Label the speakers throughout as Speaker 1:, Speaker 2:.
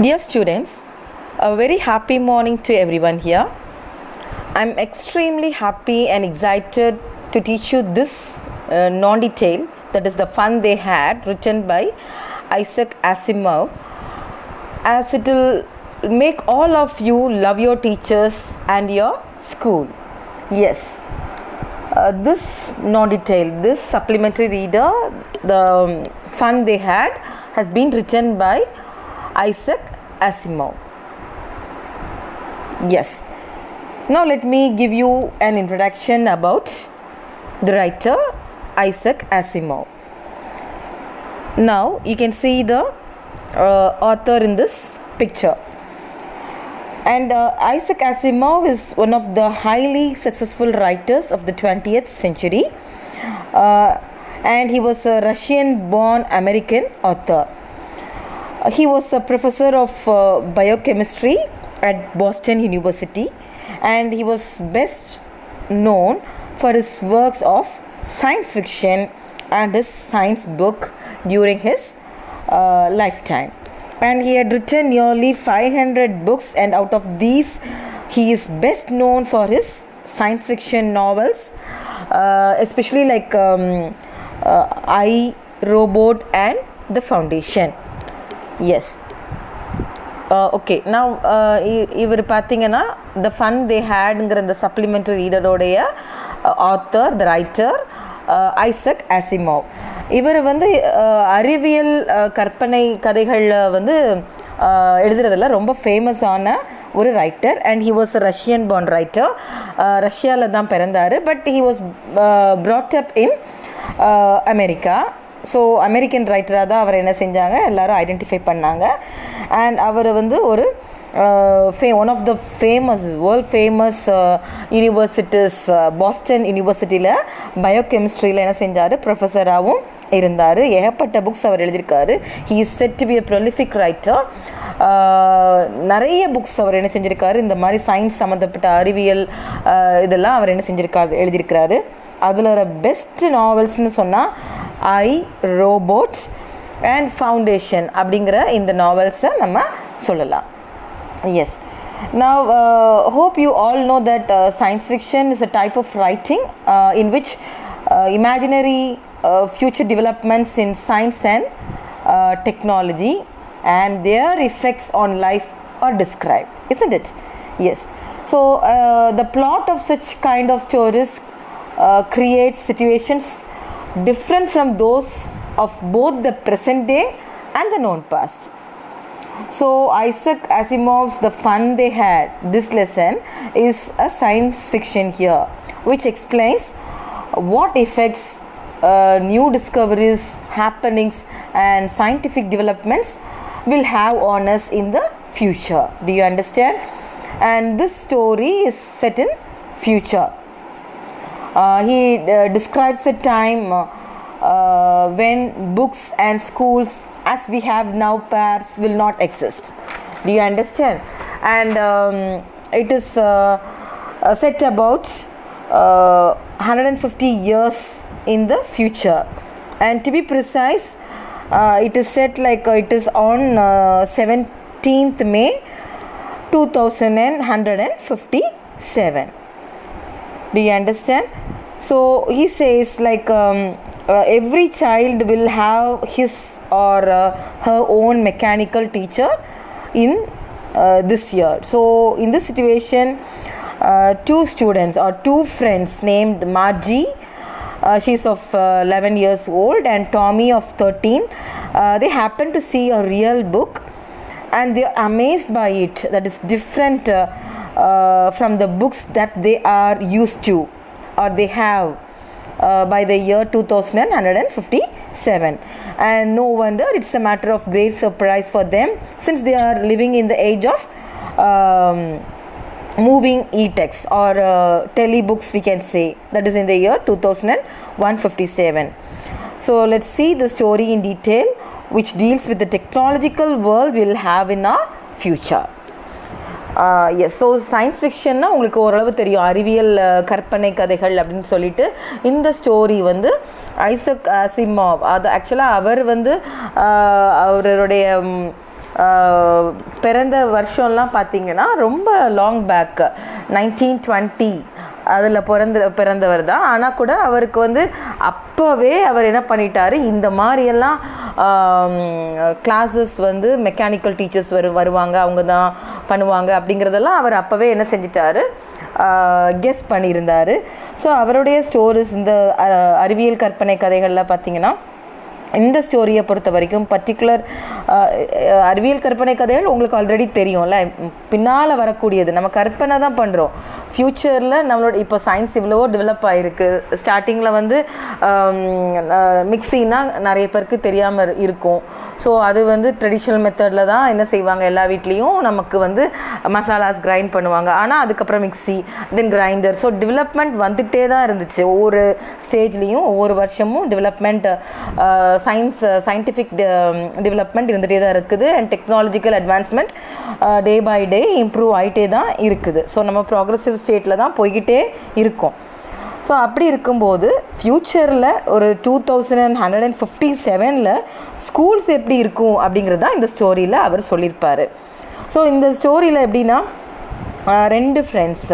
Speaker 1: Dear students, a very happy morning to everyone here. I'm extremely happy and excited to teach you this non-detail, that is the fun they had, written by Isaac Asimov, as it will make all of you love your teachers and your school. Yes, this non-detail, this supplementary reader, the fun they had, has been written by Isaac Asimov. Yes. Now let me give you an introduction about the writer Isaac Asimov. Now you can see the author in this picture. And Isaac Asimov is one of the highly successful writers of the 20th century. And he was a Russian-born American author. He was a professor of biochemistry at Boston University, and he was best known for his works of science fiction and his science book during his lifetime. And he had written nearly 500 books, and out of these he is best known for his science fiction novels, especially like I, Robot and The Foundation. Yes. Okay, now இவர் பார்த்தீங்கன்னா the fun they hadங்கிற இந்த supplementary reader-ஓடைய author, the writer Isaac Asimov. இவர் வந்து அறிவியல் கற்பனை கதைகளில் வந்து எழுதுறதுல ரொம்ப ஃபேமஸான ஒரு writer. And he was a Russian born writer. ரஷ்யாவில் தான் பிறந்தார். But he was brought up in America. So American ரைட்டராக தான் அவர் என்ன செஞ்சாங்க, எல்லோரும் ஐடென்டிஃபை பண்ணாங்க. அண்ட் அவர் வந்து ஒரு one of the world famous universities, Boston யூனிவர்சிட்டியில் பயோகெமிஸ்ட்ரியில் என்ன செஞ்சார், ப்ரொஃபஸராகவும் இருந்தார். ஏகப்பட்ட புக்ஸ் அவர் எழுதியிருக்காரு. He is set to be a prolific writer. நிறைய புக்ஸ் அவர் என்ன செஞ்சுருக்காரு, இந்த மாதிரி சயின்ஸ் சம்மந்தப்பட்ட அறிவியல் இதெல்லாம் அவர் என்ன எழுதியிருக்கிறாரு. அதில் ஒரு பெஸ்ட் நாவல்ஸ்னு சொன்னால் ஐ, ரோபோட் அண்ட் ஃபவுண்டேஷன் அப்படிங்கிற இந்த நாவல்ஸை நம்ம சொல்லலாம். S. Now hope you all know that science fiction is a type of writing in which imaginary future developments in science and technology and their effects on life are described, isn't it? Yes. So the plot of such kind of stories creates situations different from those of both the present day and the known past. So Isaac Asimov's The Fun They Had, this lesson is a science fiction here which explains what effects new discoveries, happenings and scientific developments will have on us in the future. Do you understand? And this story is set in future. He describes a time when books and schools as we have now perhaps will not exist. Do you understand? And it is set about 150 years in the future. And to be precise, it is set like it is on 17th May 2157. Do you understand? So he says like every child will have his or her own mechanical teacher in this year. So in this situation, two students or two friends named Margie, she's of 11 years old, and Tommy of 13, they happen to see a real book and they are amazed by it, that is different from the books that they are used to or they have by the year 2157. And no wonder it's a matter of great surprise for them, since they are living in the age of moving e-texts or telebooks, we can say, that is in the year 2157. So let's see the story in detail, which deals with the technological world we'll have in our future. Yes. So science ஃபிக்ஷன்னா உங்களுக்கு ஓரளவு தெரியும், அறிவியல் கற்பனை கதைகள் அப்படின்னு சொல்லிட்டு. இந்த ஸ்டோரி வந்து ஐசக் அசிமோவ், அது ஆக்சுவலாக அவர் வந்து அவருடைய பிறந்த வருஷம்லாம் பார்த்திங்கன்னா ரொம்ப லாங் பேக் 1920 அதில் பிறந்தவர் தான். ஆனால் கூட அவருக்கு வந்து அப்போவே அவர் என்ன பண்ணிட்டார், இந்த மாதிரியெல்லாம் கிளாஸஸ் வந்து மெக்கானிக்கல் டீச்சர்ஸ் வருவாங்க, அவங்க தான் பண்ணுவாங்க அப்படிங்கிறதெல்லாம் அவர் அப்போவே என்ன செஞ்சிட்டார், கெஸ் பண்ணியிருந்தார். ஸோ அவருடைய ஸ்டோரிஸ் இந்த அறிவியல் கற்பனை கதைகளில் பார்த்திங்கன்னா இந்த ஸ்டோரியை பொறுத்த வரைக்கும் பர்டிகுலர் அறிவியல் கற்பனை கதைகள் உங்களுக்கு ஆல்ரெடி தெரியும்ல, பின்னால் வரக்கூடியது. நம்ம கற்பனை தான் பண்ணுறோம். ஃப்யூச்சரில் நம்மளோட இப்போ சயின்ஸ் இவ்வளவோ டெவலப் ஆகிருக்கு. ஸ்டார்டிங்கில் வந்து மிக்சின்னா நிறைய பேருக்கு தெரியாமல் இருக்கும். ஸோ அது வந்து ட்ரெடிஷ்னல் மெத்தடில் தான் என்ன செய்வாங்க, எல்லா வீட்லேயும் நமக்கு வந்து மசாலாஸ் கிரைண்ட் பண்ணுவாங்க. ஆனால் அதுக்கப்புறம் மிக்சி, தென் கிரைண்டர். ஸோ டெவலப்மெண்ட் வந்துகிட்டே தான் இருந்துச்சு. ஒவ்வொரு ஸ்டேஜ்லேயும் ஒவ்வொரு வருஷமும் டெவலப்மெண்ட், சயின்டிஃபிக் டெவலப்மெண்ட் இருந்துகிட்டே தான் இருக்குது. And technological advancement day by day improve ஆகிட்டே தான் இருக்குது. ஸோ நம்ம ப்ராக்ரெசிவ் ஸ்டேட்டில் தான் போய்கிட்டே இருக்கோம். ஸோ அப்படி இருக்கும்போது ஃப்யூச்சரில் ஒரு 2157 ஸ்கூல்ஸ் எப்படி இருக்கும் அப்படிங்கிறது தான் இந்த ஸ்டோரியில் அவர் சொல்லியிருப்பார். ஸோ இந்த ஸ்டோரியில் எப்படின்னா, 2 friends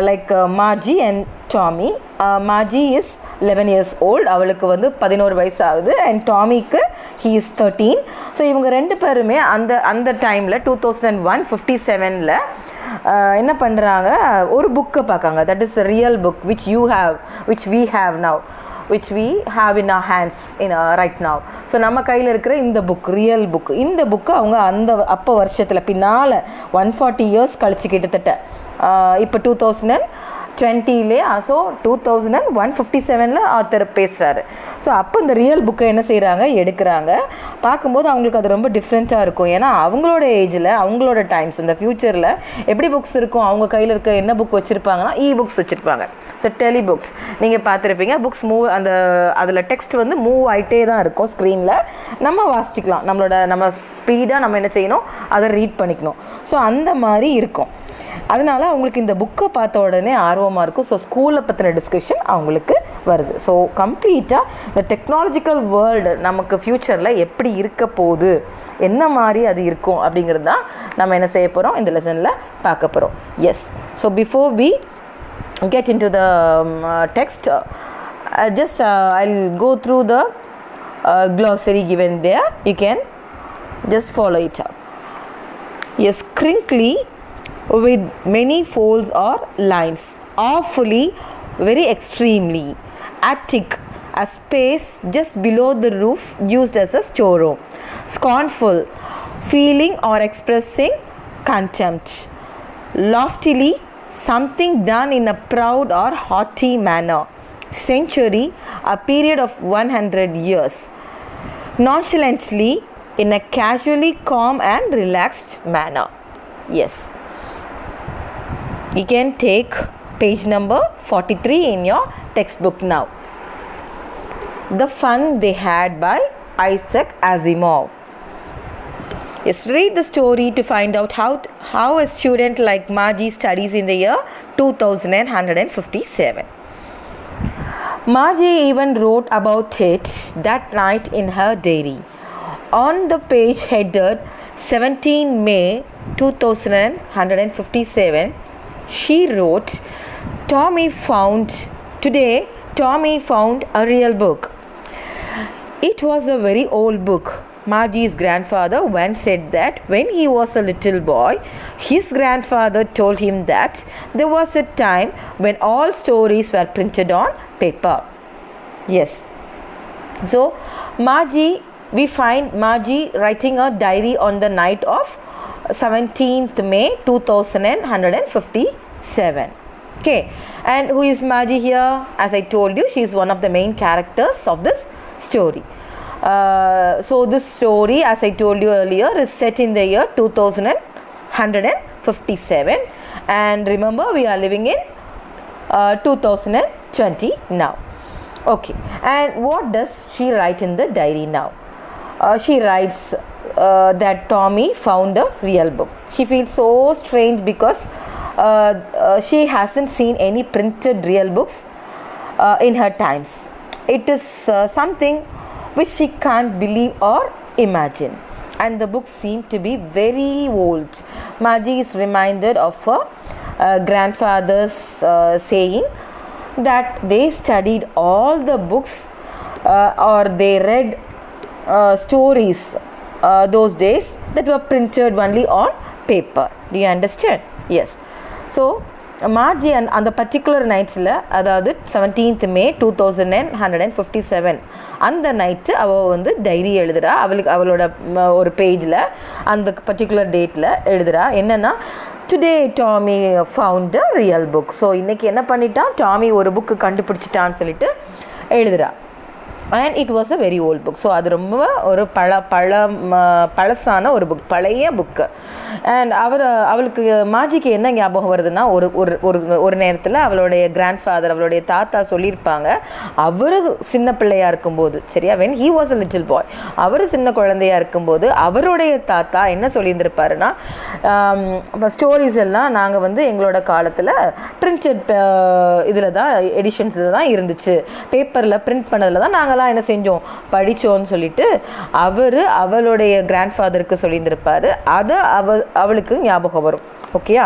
Speaker 1: like Margie and Tommy. Margie is 11 years old, அவளுக்கு வந்து 11 வயசு ஆகுது. அண்ட் டாமிக்கு ஹீ இஸ் 13. ஸோ இவங்க 2 பேருமே அந்த டைமில் 2057 என்ன பண்ணுறாங்க, ஒரு புக்கை பார்க்காங்க. That is real book which we have now, which we have in our hands right now. So நம்ம கையில் இருக்கிற இந்த புக், ரியல் புக். இந்த புக்கு அவங்க அப்போ வருஷத்தில் பின்னால் 140 years கழிச்சு, கிட்டத்தட்ட இப்போ 2020 ஸோ 2157 ஆத்தர் பேசுகிறாரு. ஸோ அப்போ இந்த ரியல் புக்கை என்ன செய்கிறாங்க, எடுக்கிறாங்க. பார்க்கும்போது அவங்களுக்கு அது ரொம்ப டிஃப்ரெண்ட்டாக இருக்கும். ஏன்னா அவங்களோட ஏஜில், அவங்களோட டைம்ஸ், இந்த ஃப்யூச்சரில் எப்படி புக்ஸ் இருக்கும், அவங்க கையில் இருக்க என்ன புக் வச்சுருப்பாங்கன்னா புக்ஸ் வச்சுருப்பாங்க. ஸோ டெலி புக்ஸ் நீங்கள் பார்த்துருப்பீங்க. புக்ஸ் அதில் டெக்ஸ்ட் வந்து மூவ் ஆகிட்டே தான் இருக்கும் ஸ்க்ரீனில். நம்ம வாசிச்சிக்கலாம். நம்ம ஸ்பீடாக நம்ம என்ன செய்யணும், அதை ரீட் பண்ணிக்கணும். ஸோ அந்த மாதிரி இருக்கும். அதனால் அவங்களுக்கு இந்த புக்கை பார்த்த உடனே ஆர்வமாக இருக்கும். ஸோ ஸ்கூலை பற்றின டிஸ்கஷன் அவங்களுக்கு வருது. ஸோ கம்ப்ளீட்டாக இந்த டெக்னாலஜிக்கல் வேர்ல்டு நமக்கு ஃப்யூச்சரில் எப்படி இருக்க போகுது, என்ன மாதிரி அது இருக்கும் அப்படிங்கிறது தான் நம்ம என்ன செய்ய போகிறோம், இந்த லெசனில் பார்க்க போகிறோம். Yes, so before we get into the text, I'll go through the glossary given there. You can just follow it up. Yes, crinkly with many folds or lines, awfully, very extremely, attic, a space just below the roof used as a storeroom, scornful, feeling or expressing contempt, loftily, something done in a proud or haughty manner, century, a period of 100 years, nonchalantly, in a casually calm and relaxed manner. Yes, you can take page number 43 in your textbook now. The Fun They Had by Isaac Asimov. Yes, read the story to find out how a student like Margie studies in the year 2157. Margie even wrote about it that night in her diary. On the page headed 17 May 2157, she wrote, Today Tommy found a real book. It was a very old book. Margie's grandfather once said that when he was a little boy, his grandfather told him that there was a time when all stories were printed on paper. Yes. So, we find Margie writing a diary on the night of 17th May 2157. Okay. And who is Margie here? As I told you, she is one of the main characters of this story. So this story, as I told you earlier, is set in the year 2157, and remember we are living in 2020 now. Okay, and what does she write in the diary now? She writes that Tommy found a real book. She feels so strange because she hasn't seen any printed real books in her times. It is something which she can't believe or imagine. and the book seemed to be very old. Margie is reminded of her grandfather's saying that they studied all the books or they read stories those days that were printed only on paper. Do you understand? Yes. So Margie அந்த particular நைட்ஸில், அதாவது 17th May 2157 அந்த night அவள் வந்து diary எழுதுகிறா. அவளோட ஒரு பேஜில் அந்த particular டேட்டில் எழுதுகிறா. என்னென்னா, today Tommy found a real book. So இன்றைக்கி என்ன பண்ணிட்டான், டாமி ஒரு புக்கு கண்டுபிடிச்சிட்டான்னு சொல்லிட்டு எழுதுகிறா. And it was a very old book. So அது ரொம்ப ஒரு பழசான ஒரு புக், பழைய புக்கு. அண்ட் அவளுக்கு மாஜிக்கு என்ன ஞாபகம் வருதுன்னா, ஒரு நேரத்தில் அவளுடைய கிராண்ட்ஃபாதர், அவளுடைய தாத்தா சொல்லியிருப்பாங்க, அவர் சின்ன பிள்ளையாக இருக்கும்போது, சரியா, when he was a little boy, அவர் சின்ன குழந்தையாக இருக்கும்போது அவருடைய தாத்தா என்ன சொல்லியிருந்திருப்பாருன்னா, ஸ்டோரிஸ் எல்லாம் நாங்கள் வந்து எங்களோட காலத்தில் பிரிண்டட் இதில் தான், எடிஷன்ஸில் தான் இருந்துச்சு, பேப்பரில் பிரிண்ட் பண்ணதில் தான் நாங்கள்லாம் என்ன செஞ்சோம், படித்தோன்னு சொல்லிட்டு அவளுடைய கிராண்ட்ஃபாதருக்கு சொல்லியிருந்திருப்பாரு. அதை அவளுக்கு ஞாபகம் வரும். ஓகேயா,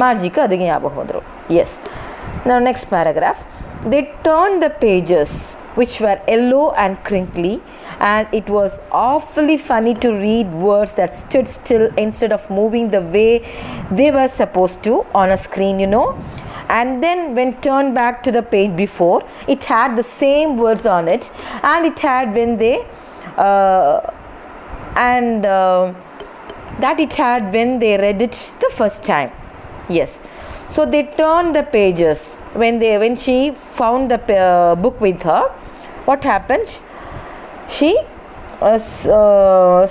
Speaker 1: மார்ஜிக்கு அது ஞாபகம் வந்துடும். S. Now next paragraph. They turned the pages which were yellow and crinkly, and it was awfully funny to read words that stood still instead of moving the way they were supposed to on a screen, you know. And then when turned back to the page before, it had the same words on it, and it had when they that it had when they read it the first time. Yes. So they turned the pages when she found the book with her. What happened? She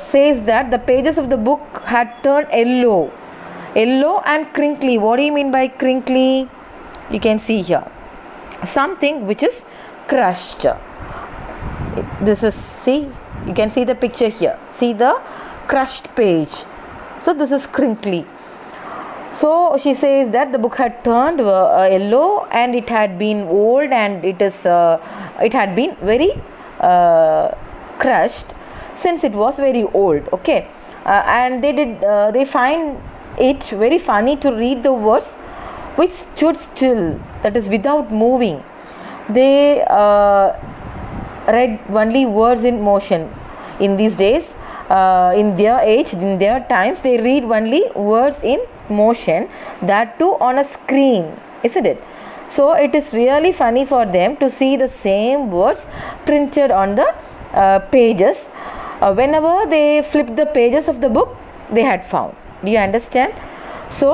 Speaker 1: says that the pages of the book had turned yellow and crinkly. What do you mean by crinkly? You can see here something which is crushed. This is, see, you can see the picture here. See the crushed page. So this is crinkly. So she says that the book had turned yellow and it had been old and it had been very crushed since it was very old. Okay. And they find it very funny to read the words which stood still, that is without moving. They read only words in motion. In these days, in their age, in their times, they read only words in motion, that too on a screen, isn't it? So it is really funny for them to see the same words printed on the pages whenever they flipped the pages of the book they had found. Do you understand? So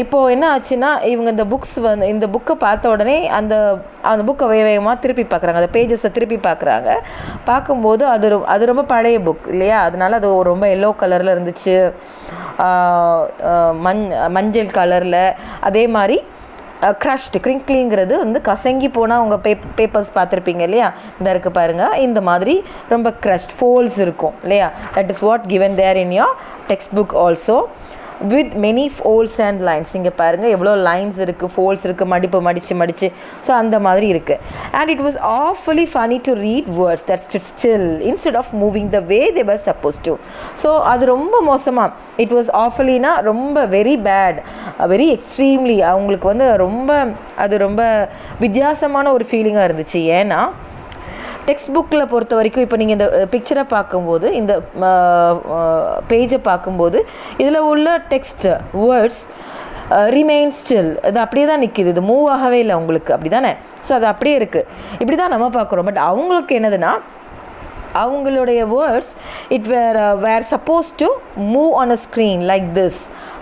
Speaker 1: இப்போது என்ன ஆச்சுன்னா, இவங்க இந்த புக்கை பார்த்த உடனே அந்த புக்கை வேகமாக திருப்பி பார்க்குறாங்க, அந்த பேஜஸை திருப்பி பார்க்குறாங்க. பார்க்கும்போது அது ரொம்ப பழைய புக் இல்லையா, அதனால அது ரொம்ப எல்லோ கலரில் இருந்துச்சு, மஞ்சள் கலரில். அதே மாதிரி க்ரஷ்டு, கிரிங்க்லிங்கிறது வந்து கசங்கி போனால் உங்கள் பேப்பர்ஸ் பார்த்துருப்பீங்க இல்லையா, இந்த இருக்குது பாருங்கள், இந்த மாதிரி ரொம்ப க்ரஷ்ட் ஃபோல்ஸ் இருக்கும் இல்லையா. That is what given there in your text book also, with many folds and lines. இங்கே பாருங்கள் எவ்வளோ லைன்ஸ் இருக்குது, ஃபோல்ஸ் இருக்குது, மடித்து ஸோ அந்த மாதிரி இருக்குது. and it was awfully funny to read words that stood still instead of moving the way they were supposed to. So அது ரொம்ப மோசமாக, it was awfullyனா ரொம்ப வெரி பேட், வெரி எக்ஸ்ட்ரீம்லி, அவங்களுக்கு வந்து ரொம்ப வித்தியாசமான ஒரு ஃபீலிங்காக இருந்துச்சு. ஏன்னா டெக்ஸ்ட் புக்கில் பொறுத்த வரைக்கும் இப்போ நீங்கள் இந்த பிக்சரை பார்க்கும்போது, இந்த பேஜை பார்க்கும்போது, இதில் உள்ள டெக்ஸ்ட் வேர்ட்ஸ் ரிமைன் ஸ்டில், அது அப்படியே தான் நிற்கிது, இது மூவ் ஆகவே இல்லை உங்களுக்கு, அப்படி தானே. ஸோ அது அப்படியே இருக்குது, இப்படி தான் நம்ம பார்க்குறோம். பட் அவங்களுக்கு என்னதுன்னா, அவங்களுடைய words were suppose to move on a screen like this.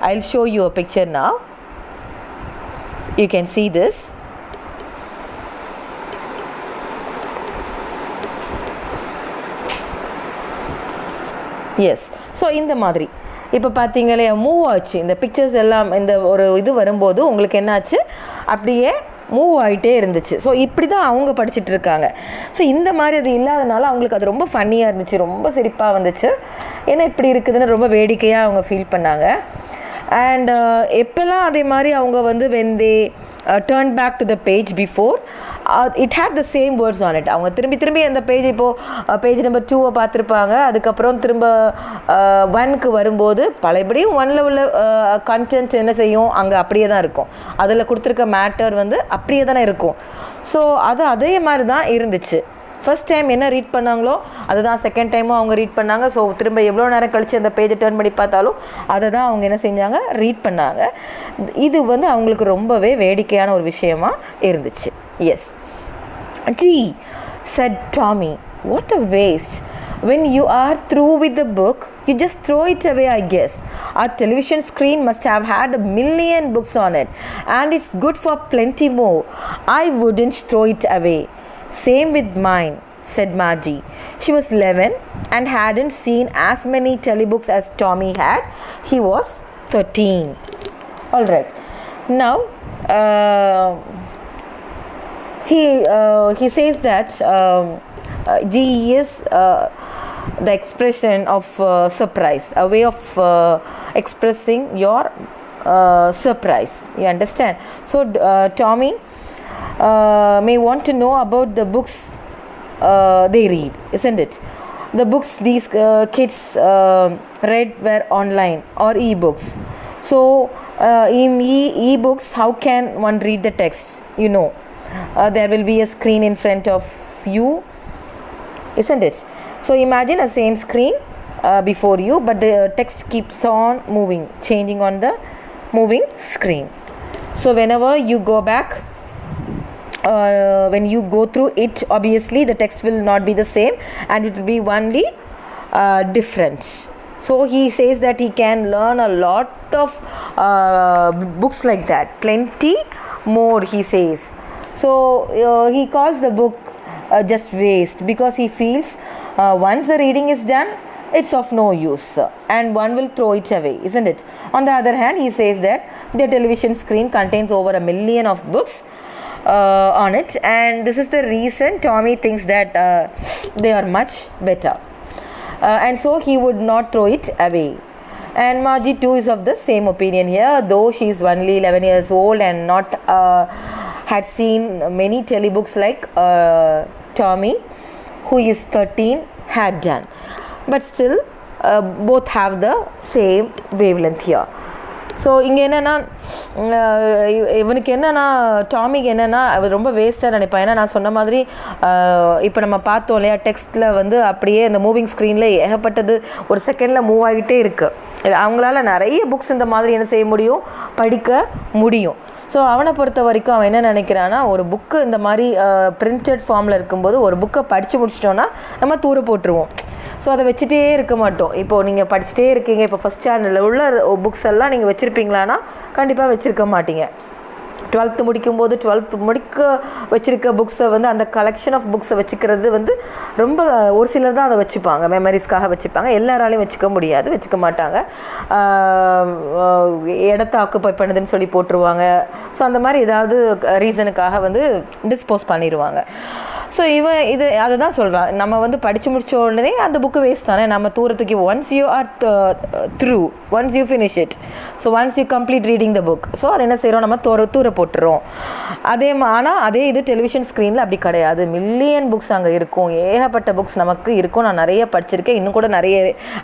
Speaker 1: I will show you a picture now. You can see this. Yes. So இந்த மாதிரி இப்போ பார்த்தீங்களே மூவ் ஆச்சு, இந்த பிக்சர்ஸ் எல்லாம் இந்த ஒரு இது வரும்போது உங்களுக்கு என்னாச்சு, அப்படியே மூவ் ஆகிட்டே இருந்துச்சு. ஸோ இப்படி தான் அவங்க படிச்சுட்டு இருக்காங்க. ஸோ இந்த மாதிரி அது இல்லாதனால அவங்களுக்கு அது ரொம்ப ஃபன்னியாக இருந்துச்சு, ரொம்ப சிரிப்பாக வந்துச்சு. ஏன்னா இப்படி இருக்குதுன்னு ரொம்ப வேடிக்கையாக அவங்க ஃபீல் பண்ணாங்க. அண்ட் எப்போல்லாம் அதே மாதிரி அவங்க வந்து when they turn back to the page before, it had the same words on it. அவங்க திரும்பி அந்த பேஜ் இப்போது பேஜ் நம்பர் 2 பார்த்துருப்பாங்க. அதுக்கப்புறம் திரும்ப 1க்கு வரும்போது பழையபடியும் 1ல் உள்ள கண்டென்ட் என்ன செய்யும், அங்கே அப்படியே தான் இருக்கும். அதில் கொடுத்துருக்க மேட்டர் வந்து அப்படியே தானே இருக்கும். ஸோ அது அதே மாதிரி தான் இருந்துச்சு. ஃபர்ஸ்ட் டைம் என்ன ரீட் பண்ணாங்களோ அதுதான் செகண்ட் டைமும் அவங்க ரீட் பண்ணாங்க. ஸோ திரும்ப எவ்வளோ நேரம் கழித்து அந்த பேஜை டர்ன் பண்ணி பார்த்தாலும் அதை தான் அவங்க என்ன செஞ்சாங்க, ரீட் பண்ணாங்க. இது வந்து அவங்களுக்கு ரொம்பவே வேடிக்கையான ஒரு விஷயமா இருந்துச்சு. S. Gee, said Tommy, what a waste. When you are through with the book, you just throw it away, I guess. Our television screen must have had 1,000,000 books on it, and it's good for plenty more. I wouldn't throw it away. Same with mine, said Margie. She was 11 and hadn't seen as many telebooks as Tommy had. He was 13. All right. Now, he says that GE is the expression of surprise, a way of expressing your surprise. You understand? So, Tommy may want to know about the books they read, isn't it? The books these kids read were online or e-books. So in e-books, how can one read the text? You know, there will be a screen in front of you, isn't it? So imagine a same screen before you, but the text keeps on moving, changing on the moving screen. So whenever you go back, when you go through it, obviously the text will not be the same and it will be only different. So he says that he can learn a lot of books like that, plenty more, he says. So he calls the book just waste because he feels once the reading is done, it's of no use and one will throw it away, isn't it? On the other hand, he says that the television screen contains over 1,000,000 of books on it, and this is the reason Tommy thinks that they are much better, and so he would not throw it away. And Margie too is of the same opinion here, though she is only 11 years old and not had seen many telebooks like Tommy, who is 13, had done. But still both have the same wavelength here. So இங்கே என்னென்னா இவனுக்கு என்னென்னா டாமிக்கு என்னென்னா அவர் ரொம்ப வேஸ்ட்டாக நினைப்பான். ஏன்னா நான் சொன்ன மாதிரி இப்போ நம்ம பார்த்தோம் இல்லையா, டெக்ஸ்ட்டில் வந்து அப்படியே இந்த மூவிங் ஸ்க்ரீனில் ஏகப்பட்டது ஒரு செகண்டில் மூவ் ஆகிட்டே இருக்குது. அவங்களால நிறைய புக்ஸ் இந்த மாதிரி என்ன செய்ய முடியும், படிக்க முடியும். ஸோ அவனை பொறுத்த வரைக்கும் அவன் என்ன நினைக்கிறான்னா, ஒரு புக்கு இந்த மாதிரி பிரிண்டட் ஃபார்மில் இருக்கும்போது ஒரு புக்கை படித்து முடிச்சிட்டோன்னா நம்ம தூர போட்டுருவோம். ஸோ அதை வச்சுட்டே இருக்க மாட்டோம். இப்போது நீங்கள் படிச்சுட்டே இருக்கீங்க, இப்போ ஃபஸ்ட் ஸ்டாண்டர்டில் உள்ள புக்ஸ் எல்லாம் நீங்கள் வச்சுருப்பீங்களான்னா கண்டிப்பாக வச்சுருக்க மாட்டீங்க. 12th முடிக்கும்போது 12th முடிக்க வச்சுருக்க புக்ஸை வந்து அந்த கலெக்ஷன் ஆஃப் புக்ஸை வச்சுக்கிறது வந்து ரொம்ப ஒரு சிலர் தான் அதை வச்சுப்பாங்க, மெமரிஸ்க்காக வச்சுப்பாங்க. எல்லாராலையும் வச்சுக்க முடியாது, வச்சுக்க மாட்டாங்க. இடத்த ஆக்குப்பை பண்ணுதுன்னு சொல்லி போட்டுருவாங்க. ஸோ அந்த மாதிரி ஏதாவது ரீசனுக்காக வந்து டிஸ்போஸ் பண்ணிடுவாங்க. ஸோ இது அதை தான் சொல்கிறான், நம்ம வந்து படித்து முடித்த உடனே அந்த புக்கு வேஸ்ட் தானே, நம்ம தூரத்துக்கு once you are through, once you finish it, so once you complete reading the book, so அதை என்ன செய்கிறோம், நம்ம தூர போட்டுறோம். ஆனால் அதே இது டெலிவிஷன் ஸ்க்ரீனில் அப்படி கிடையாது. 1,000,000 புக்ஸ் அங்கே இருக்கும், ஏகப்பட்ட புக்ஸ் நமக்கு இருக்கும். நான் நிறைய படிச்சிருக்கேன், இன்னும் கூட நிறைய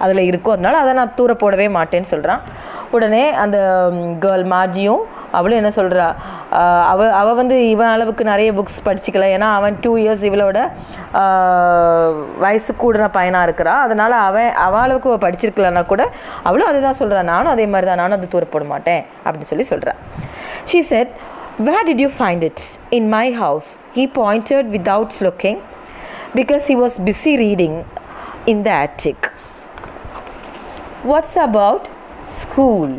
Speaker 1: அதில் இருக்கும். அதனால் அதை நான் தூர போடவே மாட்டேன்னு சொல்கிறான். உடனே அந்த கேர்ள் மார்ஜியும் அவளும் என்ன சொல்கிறா, அவள் வந்து இவன் அளவுக்கு நிறைய புக்ஸ் படிச்சிக்கலாம். ஏன்னா அவன் 2 years இவளோட வயசு கூடின பையனாக இருக்கிறான். அதனால் அவள் அளவுக்கு படிச்சிருக்கலன்னா கூட அவளும் அதுதான் சொல்கிறான், நானும் அதே மாதிரி தான், நானும் அது தூர போட மாட்டேன் அப்படின்னு சொல்கிறான். She said, "Where did you find it?" "In my house." He pointed without looking because he was busy reading in the attic. What's about school?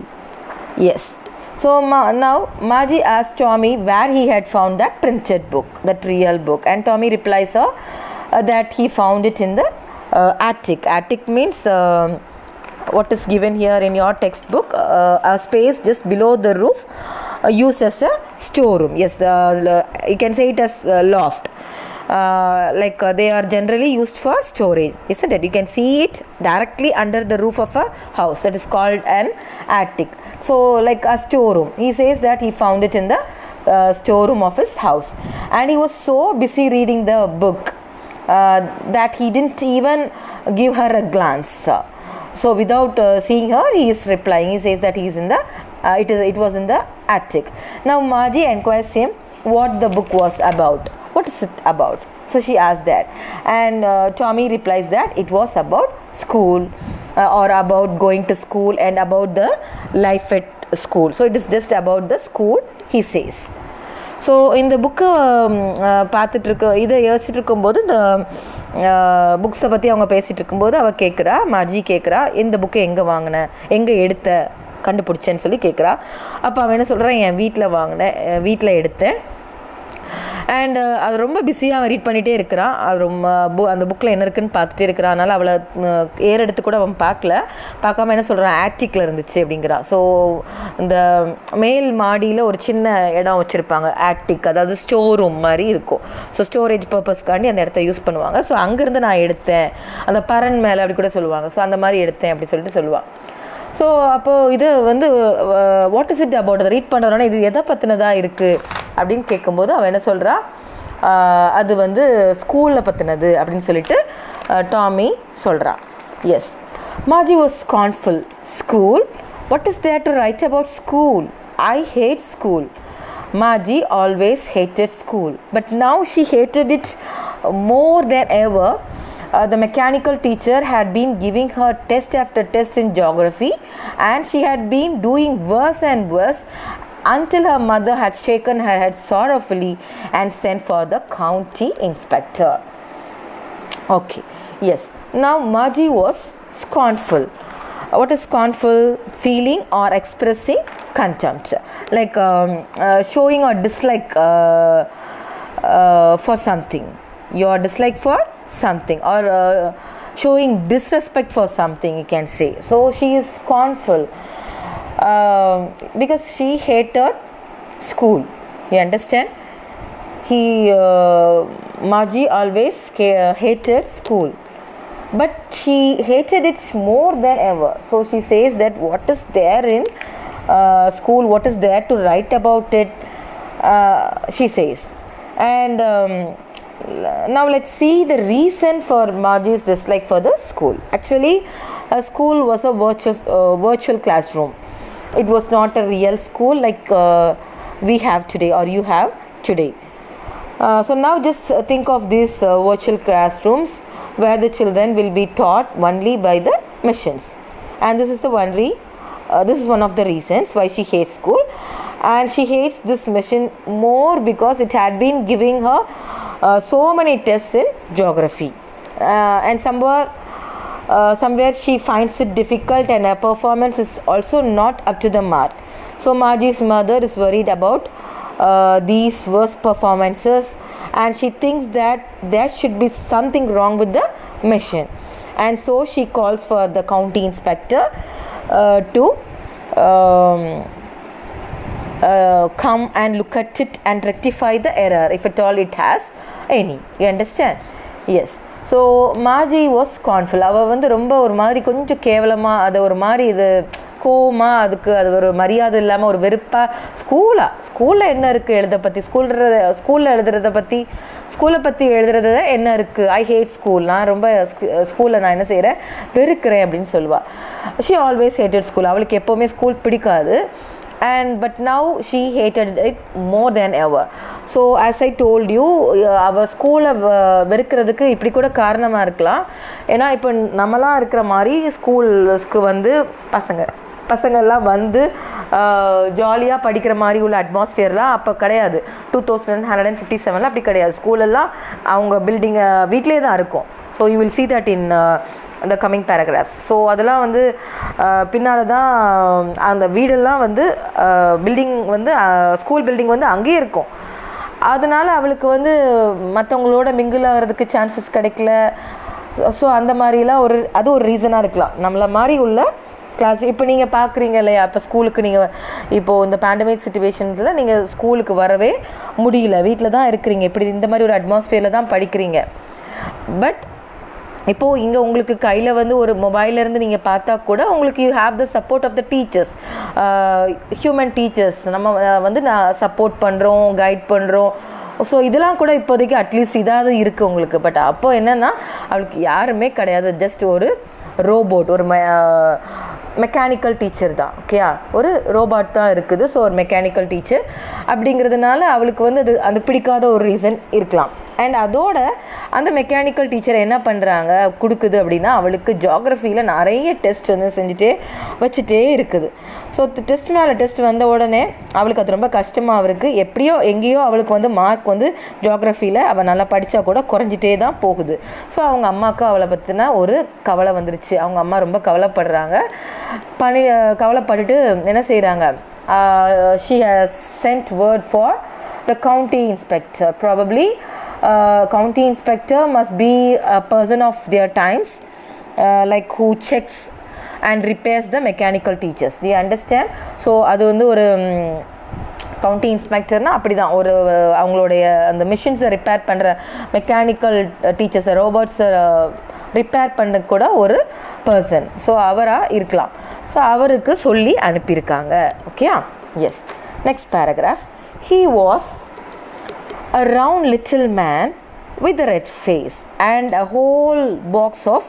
Speaker 1: Yes. So now Margie asked Tommy where he had found that printed book, that real book, and Tommy replies her that he found it in the attic. Attic means what is given here in your textbook, a space just below the roof, used as a storeroom. Yes, you can say it as loft. They are generally used for storage, isn't it? You can see it directly under the roof of a house. That is called an attic. So like a storeroom. He says that he found it in the storeroom of his house, and he was so busy reading the book that he didn't even give her a glance. So without seeing her, he is replying. He says that he is in the it was in the attic. Now Margie inquires him what the book was about. What is it about? So she asked that, and Tommy replies that it was about school, or about going to school and about the life at school. So it is just about the school, he says. So இந்த புக்கை பார்த்துட்ருக்க இதை யோசிச்சுட்டு இருக்கும்போது இந்த புக்ஸை பற்றி அவங்க பேசிகிட்டு இருக்கும்போது அவள் கேட்குறா, மார்ஜி கேட்குறா, இந்த புக்கை எங்கே வாங்கின, எங்கே எடுத்த, கண்டுபிடிச்சேன்னு சொல்லி கேட்குறா. அப்போ அவன் என்ன சொல்கிறான், என் வீட்டில் வாங்கினேன், வீட்டில் எடுத்தேன். அண்ட் அது ரொம்ப பிஸியாக ரீட் பண்ணிகிட்டே இருக்கிறான். அது ரொம்ப அந்த புக்கில் என்ன இருக்குன்னு பார்த்துட்டே இருக்கிறான். அதனால் அவளை ஏறெடுத்து கூட அவன் பார்க்காம என்ன சொல்கிறான், ஆக்டிக்கில் இருந்துச்சு அப்படிங்கிறான். ஸோ இந்த மேல் மாடியில் ஒரு சின்ன இடம் வச்சுருப்பாங்க, ஆக்டிக், அதாவது ஸ்டோர் ரூம் மாதிரி இருக்கும். ஸோ ஸ்டோரேஜ் பர்பஸ்க்காண்டி அந்த இடத்த யூஸ் பண்ணுவாங்க. ஸோ அங்கேருந்து நான் எடுத்தேன், அந்த பரன் மேலே அப்படி கூட சொல்லுவாங்க. ஸோ அந்த மாதிரி எடுத்தேன் அப்படி சொல்லிட்டு சொல்லுவாள். ஸோ அப்போது இது வந்து வாட் இஸ் இட் அபவுட், அதை ரீட் பண்ணுறோன்னா இது எதை பற்றினதாக இருக்குது அப்படின்னு கேட்கும்போது அவன் என்ன சொல்கிறா, அது வந்து ஸ்கூலில் பற்றினது அப்படின்னு சொல்லிட்டு டாமி சொல்கிறான். Yes, Margie was scornful. School, what is there to write about school? I hate school. Margie always hated school, but now she hated it more than ever. The mechanical teacher had been giving her test after test in geography, and she had been doing worse and worse until her mother had shaken her head sorrowfully and sent for the county inspector. Okay, yes. Now Margie was scornful. What is scornful? Feeling or expressing contempt, like showing a dislike for something, your dislike for something, or showing disrespect for something, you can say. So she is scornful because she hated school, you understand. Margie always hated school, but she hated it more than ever. So she says that what is there in school, what is there to write about it, she says. And now let's see the reason for Margie's dislike for the school. Actually, a school was a virtual classroom. It was not a real school like we have today, or you have today. So now just think of these virtual classrooms where the children will be taught only by the machines, and this is one of the reasons why she hates school. And she hates this machine more because it had been giving her so many tests in geography, and somewhere she finds it difficult, and her performance is also not up to the mark. So Margie's mother is worried about these worst performances, and she thinks that there should be something wrong with the machine, and so she calls for the county inspector to come and look at it and rectify the error if at all it has any, you understand. Yes, so Margie was scornful. அவள் வந்து ரொம்ப ஒரு மாதிரி கொஞ்சம் கேவலமாக, அதை ஒரு மாதிரி இது கோவமாக, அதுக்கு அது ஒரு மரியாதை இல்லாமல் ஒரு வெறுப்பாக, ஸ்கூலில் என்ன இருக்குது எழுத பற்றி, ஸ்கூலில் எழுதுறத பற்றி, ஸ்கூலை பற்றி எழுதுறது என்ன இருக்குது, ஐ ஹேட் ஸ்கூல், நான் ரொம்ப ஸ்கூலில் நான் என்ன செய்கிறேன், வெறுக்கிறேன் அப்படின்னு சொல்லுவாள். She always hated school. அவளுக்கு எப்போவுமே ஸ்கூல் பிடிக்காது. But now she hated it more than ever. So as I told you, அவள் ஸ்கூலை வெறுக்கிறதுக்கு இப்படி கூட காரணமாக இருக்கலாம். ஏன்னா இப்போ நம்மளாம் இருக்கிற மாதிரி ஸ்கூல்ஸ்க்கு வந்து பசங்கள்லாம் வந்து ஜாலியாக படிக்கிற மாதிரி உள்ள அட்மாஸ்ஃபியர்லாம் அப்போ கிடையாது. 2157 அப்படி கிடையாது. ஸ்கூலெல்லாம் அவங்க பில்டிங்கை வீட்டிலே தான் இருக்கும். So you will see that in the coming paragraphs. So அதெல்லாம் வந்து பின்னால் தான் அந்த வீடெல்லாம் வந்து பில்டிங் வந்து ஸ்கூல் பில்டிங் வந்து அங்கேயே இருக்கும். அதனால் அவளுக்கு வந்து மற்றவங்களோட மிங்கிள் ஆகிறதுக்கு சான்சஸ் கிடைக்கல. ஸோ அந்த மாதிரிலாம் அது ஒரு ரீசனாக இருக்கலாம். நம்மளை மாதிரி உள்ள கிளாஸ் இப்போ நீங்கள் பார்க்குறீங்க இல்லையா, இப்போ ஸ்கூலுக்கு நீங்கள் இப்போது இந்த பேண்டமிக் சிச்சுவேஷன்ஸில் நீங்கள் ஸ்கூலுக்கு வரவே முடியல, வீட்டில் தான் இருக்கிறீங்க, இப்படி இந்த மாதிரி ஒரு அட்மாஸ்ஃபியரில் தான் படிக்கிறீங்க. பட் இப்போது இங்கே உங்களுக்கு கையில் வந்து ஒரு மொபைல்லேருந்து நீங்கள் பார்த்தா கூட உங்களுக்கு you have the support of the teachers, human teachers. நம்ம வந்து நான் சப்போர்ட் பண்ணுறோம், கைட் பண்ணுறோம். ஸோ இதெல்லாம் கூட இப்போதைக்கு அட்லீஸ்ட் இதாவது இருக்குது உங்களுக்கு. பட் அப்போது என்னென்னா அவளுக்கு யாருமே கிடையாது, ஜஸ்ட் ஒரு ரோபோட், ஒரு மெக்கானிக்கல் டீச்சர் தான். ஓகேயா, ஒரு ரோபாட் தான் இருக்குது. ஸோ ஒரு மெக்கானிக்கல் டீச்சர் அப்படிங்கிறதுனால அவளுக்கு வந்து அது அந்த பிடிக்காத ஒரு ரீசன் இருக்கலாம். அண்ட் அதோட அந்த மெக்கானிக்கல் டீச்சர் என்ன பண்ணுறாங்க கொடுக்குது அப்படின்னா, அவளுக்கு ஜியாகிரஃபியில் நிறைய டெஸ்ட் வந்து செஞ்சுட்டே வச்சுட்டே இருக்குது. ஸோ டெஸ்ட் மேலே டெஸ்ட் வந்த உடனே அவளுக்கு அது ரொம்ப கஷ்டமாக இருக்குது. எப்படியோ எங்கேயோ அவளுக்கு வந்து மார்க் வந்து ஜியாகிரஃபியில் அவள் நல்லா படித்தா கூட குறைஞ்சிட்டே தான் போகுது. ஸோ அவங்க அம்மாவுக்கு அவளை பற்றின ஒரு கவலை வந்துருச்சு. அவங்க அம்மா ரொம்ப கவலைப்படுறாங்க. கவலைப்பட்டுட்டு என்ன செய்கிறாங்க, she has sent word for the county inspector. Probably county inspector must be a person of their times, like who checks and repairs the mechanical teachers. Do you understand? So அது வந்து ஒரு கவுண்டி இன்ஸ்பெக்டர்னால் அப்படி தான், ஒரு அவங்களுடைய அந்த மிஷின்ஸை repair பண்ணுற mechanical டீச்சர்ஸை, ரோபோட்ஸை repair பண்ண கூட ஒரு பர்சன். ஸோ அவராக இருக்கலாம். ஸோ அவருக்கு சொல்லி அனுப்பியிருக்காங்க. ஓகேயா? Yes. Next paragraph. He was a round little man with a red face and a whole box of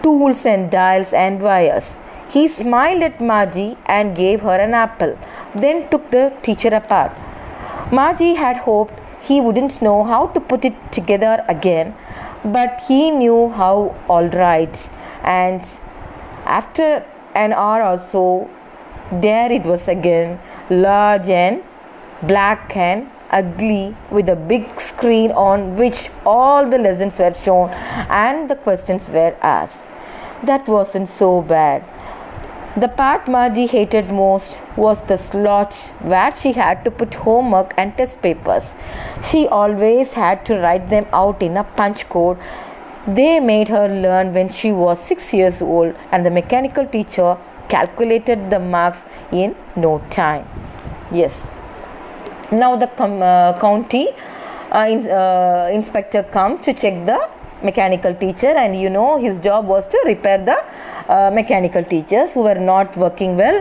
Speaker 1: tools and dials and wires. He smiled at Margie and gave her an apple, then took the teacher apart. Margie had hoped he wouldn't know how to put it together again, but he knew how all right. And after an hour or so, there it was again, large and black and ugly, with a big screen on which all the lessons were shown and the questions were asked. That wasn't so bad. The part Margie hated most was the slot where she had to put homework and test papers. She always had to write them out in a punch code they made her learn when she was 6 years old, and the mechanical teacher calculated the marks in no time. Yes. Now the county inspector comes to check the mechanical teacher, and you know his job was to repair the mechanical teachers who were not working well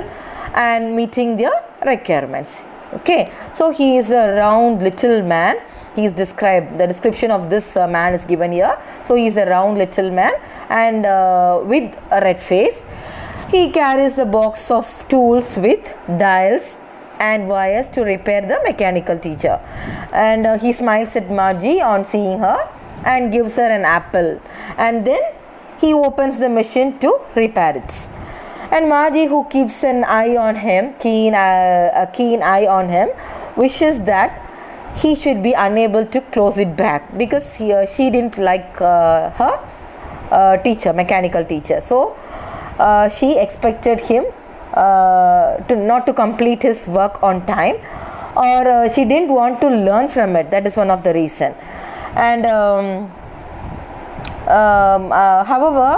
Speaker 1: and meeting their requirements. Okay, so he is a round little man. He is described, the description of this man is given here. So he is a round little man and with a red face. He carries a box of tools with dials and wires to repair the mechanical teacher, and he smiles at Margie on seeing her and gives her an apple, and then he opens the machine to repair it. And Margie, who keeps an eye on him, a keen eye on him, wishes that he should be unable to close it back, because she didn't like her teacher, mechanical teacher. So she expected him to not to complete his work on time, or she didn't want to learn from it. That is one of the reason. And however,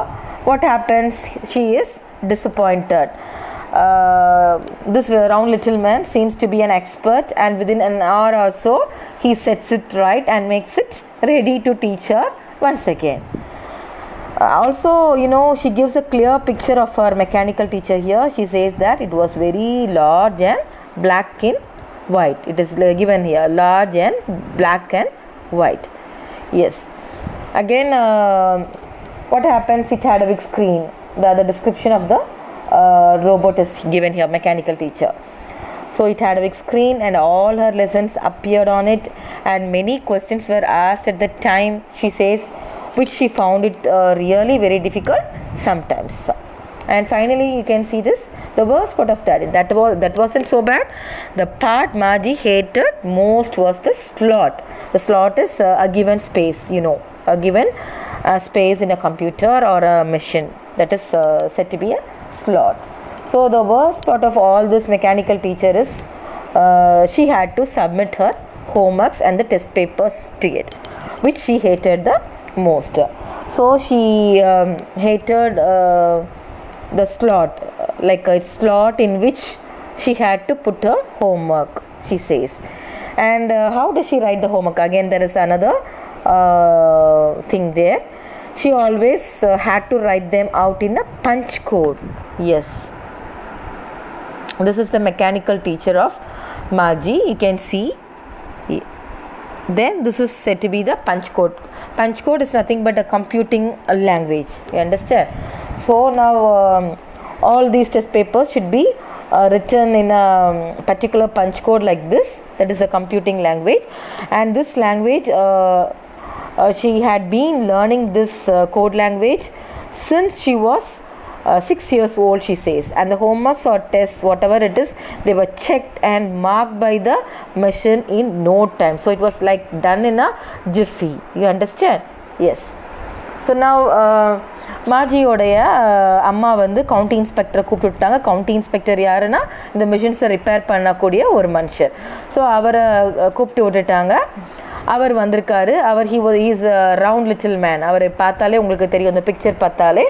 Speaker 1: what happens, she is disappointed. This round little man seems to be an expert, and within an hour or so he sets it right and makes it ready to teach her once again. Also, you know, she gives a clear picture of her mechanical teacher here. She says that it was very large and black in white. It is given here, large and black and white. Yes. Again, what happens, it had a big screen. The description of the robot is given here, mechanical teacher. So it had a big screen and all her lessons appeared on it, and many questions were asked at the time, she says, which she found it really very difficult sometimes. And finally, you can see this, the worst part of that wasn't so bad. The part Margie hated most was the slot. The slot is a given space, you know, a given space in a computer or a machine, that is said to be a slot. So the worst part of all this mechanical teacher is she had to submit her homeworks and the test papers to it, which she hated the most. So she hated the slot, like a slot in which she had to put her homework, she says. And how does she write the homework? Again, there is another thing there. she always had to write them out in a punch code. Yes. This is the mechanical teacher of Margie. You can see. Then this is said to be the punch code. Punch code is nothing but a computing language. You understand? So now all these test papers should be written in a particular punch code like this. That is a computing language. And this language, she had been learning this code language since she was 6 years old, she says. And the homeworks or tests, whatever it is, they were checked and marked by the machine in no time. So it was like done in a jiffy. You understand? Yes. So நான் மார்ஜியோடைய அம்மா வந்து county இன்ஸ்பெக்டரை கூப்பிட்டுட்டாங்க. County inspector யாருன்னா இந்த மிஷின்ஸை repair பண்ணக்கூடிய ஒரு மனுஷர். So அவரை கூப்பிட்டு விட்டுட்டாங்க. அவர் வந்திருக்காரு. அவர் இஸ் ரவுண்ட் லிட்டில் மேன். அவர் பார்த்தாலே உங்களுக்கு தெரியும், அந்த பிக்சர் பார்த்தாலே.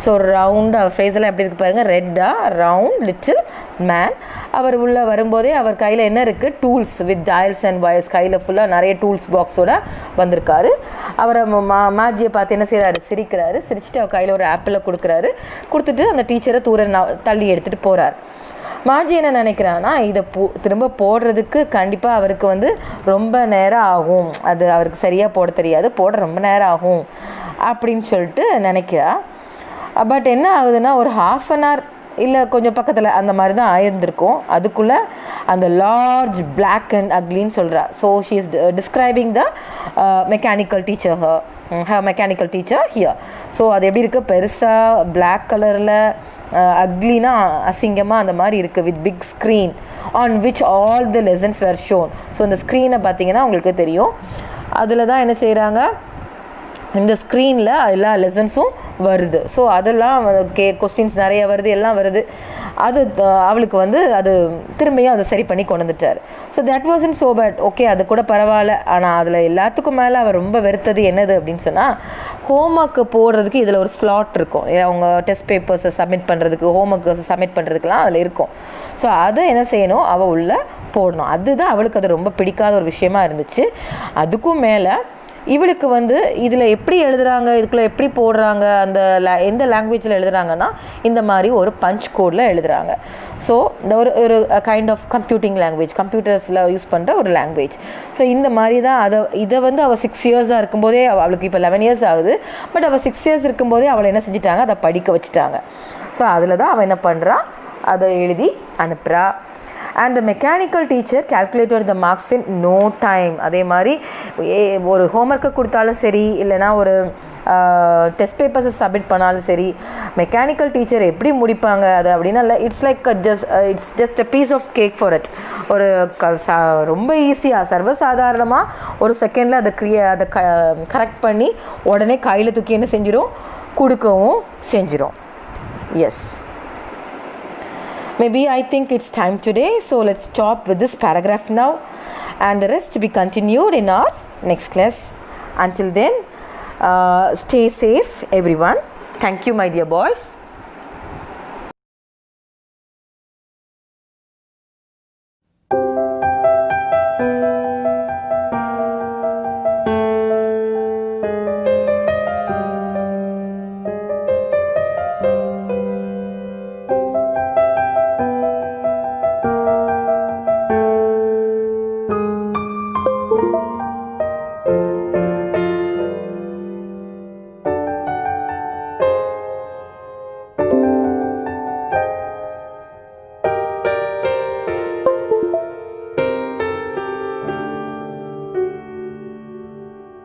Speaker 1: ஸோ ரவுண்ட் அவர் ஃபேஸெல்லாம் எப்படி இருக்குது பாருங்கள், ரெட்டாக ரவுண்ட் லிட்டில் மேன். அவர் உள்ளே வரும்போதே அவர் கையில் என்ன இருக்குது, tools with dials and wires, கையில் ஃபுல்லாக நிறைய டூல்ஸ் பாக்ஸோடு வந்திருக்காரு. அவரை மாஜியை பார்த்து என்ன செய்கிறாரு, சிரிக்கிறாரு. சிரிச்சுட்டு அவர் கையில் ஒரு ஆப்பிளை கொடுக்குறாரு. கொடுத்துட்டு அந்த டீச்சரை தள்ளி எடுத்துகிட்டு போகிறார். மார்ஜி என்ன நினைக்கிறான்னா, இதை திரும்ப போடுறதுக்கு கண்டிப்பாக அவருக்கு வந்து ரொம்ப நேரம் ஆகும், அது அவருக்கு சரியாக போட தெரியாது, போட ரொம்ப நேரம் ஆகும் அப்படின்னு சொல்லிட்டு நினைக்கிறா. பட் என்ன ஆகுதுன்னா, ஒரு 1/2 hour இல்லை கொஞ்சம் பக்கத்தில் அந்த மாதிரி தான் ஆயிருந்திருக்கும். அதுக்குள்ளே அந்த லார்ஜ் பிளாக் அண்ட் அக்லின்னு சொல்கிறா. So she is describing the mechanical teacher mechanical teacher here. So அது எப்படி இருக்குது, பெருசாக பிளாக் கலரில் அக்லினா அசிங்கமாக அந்த மாதிரி இருக்குது, with big screen on which all the lessons were shown. So இந்த ஸ்க்ரீனை பார்த்தீங்கன்னா உங்களுக்கு தெரியும், அதில் தான் என்ன செய்கிறாங்க, இந்த ஸ்க்ரீனில் எல்லா லெசன்ஸும் வருது. ஸோ அதெல்லாம் கொஸ்டின்ஸ் நிறைய வருது, எல்லாம் வருது. அது அவளுக்கு வந்து அது திரும்பியும் அதை சரி பண்ணி கொண்டு வந்துட்டார். So that wasn't so bad, okay, அது கூட பரவாயில்ல. ஆனால் அதில் எல்லாத்துக்கும் மேலே அவர் ரொம்ப வெறுத்தது என்னது அப்படின்னு சொன்னால், ஹோம்ஒர்க்கு போடுறதுக்கு இதில் ஒரு ஸ்லாட் இருக்கும். அவங்க டெஸ்ட் பேப்பர்ஸை சப்மிட் பண்ணுறதுக்கு, ஹோம்ஒர்க்கு சப்மிட் பண்ணுறதுக்குலாம் அதில் இருக்கும். ஸோ அதை என்ன செய்யணும், அவள் உள்ளே போடணும். அதுதான் அவளுக்கு அது ரொம்ப பிடிக்காத ஒரு விஷயமா இருந்துச்சு. அதுக்கும் மேலே இவளுக்கு வந்து இதில் எப்படி எழுதுகிறாங்க, இதுக்குள்ளே எப்படி போடுறாங்க, அந்த எந்த லாங்குவேஜில் எழுதுகிறாங்கன்னா இந்த மாதிரி ஒரு பஞ்ச் கோடில் எழுதுகிறாங்க. ஸோ இந்த ஒரு கைண்ட் ஆஃப் கம்ப்யூட்டிங் லாங்குவேஜ், கம்ப்யூட்டர்ஸில் யூஸ் பண்ணுற ஒரு லாங்குவேஜ். ஸோ இந்த மாதிரி தான் இதை வந்து அவள் 6 years இருக்கும்போதே, அவளுக்கு இப்போ 11 years ஆகுது, பட் அவள் 6 years இருக்கும்போதே அவளை என்ன செஞ்சிட்டாங்க, அதை படிக்க வச்சுட்டாங்க. ஸோ அதில் தான் அவள் என்ன பண்ணுறா, அதை எழுதி அனுப்புகிறா. And the mechanical teacher calculated the marks in no time. அதே மாதிரி ஒரு ஹோம்ஒர்க்கை கொடுத்தாலும் சரி, இல்லைனா ஒரு டெஸ்ட் பேப்பர்ஸை சப்மிட் பண்ணாலும் சரி, மெக்கானிக்கல் டீச்சர் எப்படி முடிப்பாங்க அது அப்படின்னா, it's like it's just a piece of cake for it. ஒரு ரொம்ப ஈஸியாக சர்வசாதாரணமாக ஒரு செகண்டில் அதை கரெக்ட் பண்ணி உடனே கையில் தூக்கி என்ன செஞ்சிடும், கொடுக்கவும் செஞ்சிடும். Yes, maybe I think it's time today, so let's stop with this paragraph now, and the rest to be continued in our next class. Until then, stay safe everyone. Thank you my dear boys.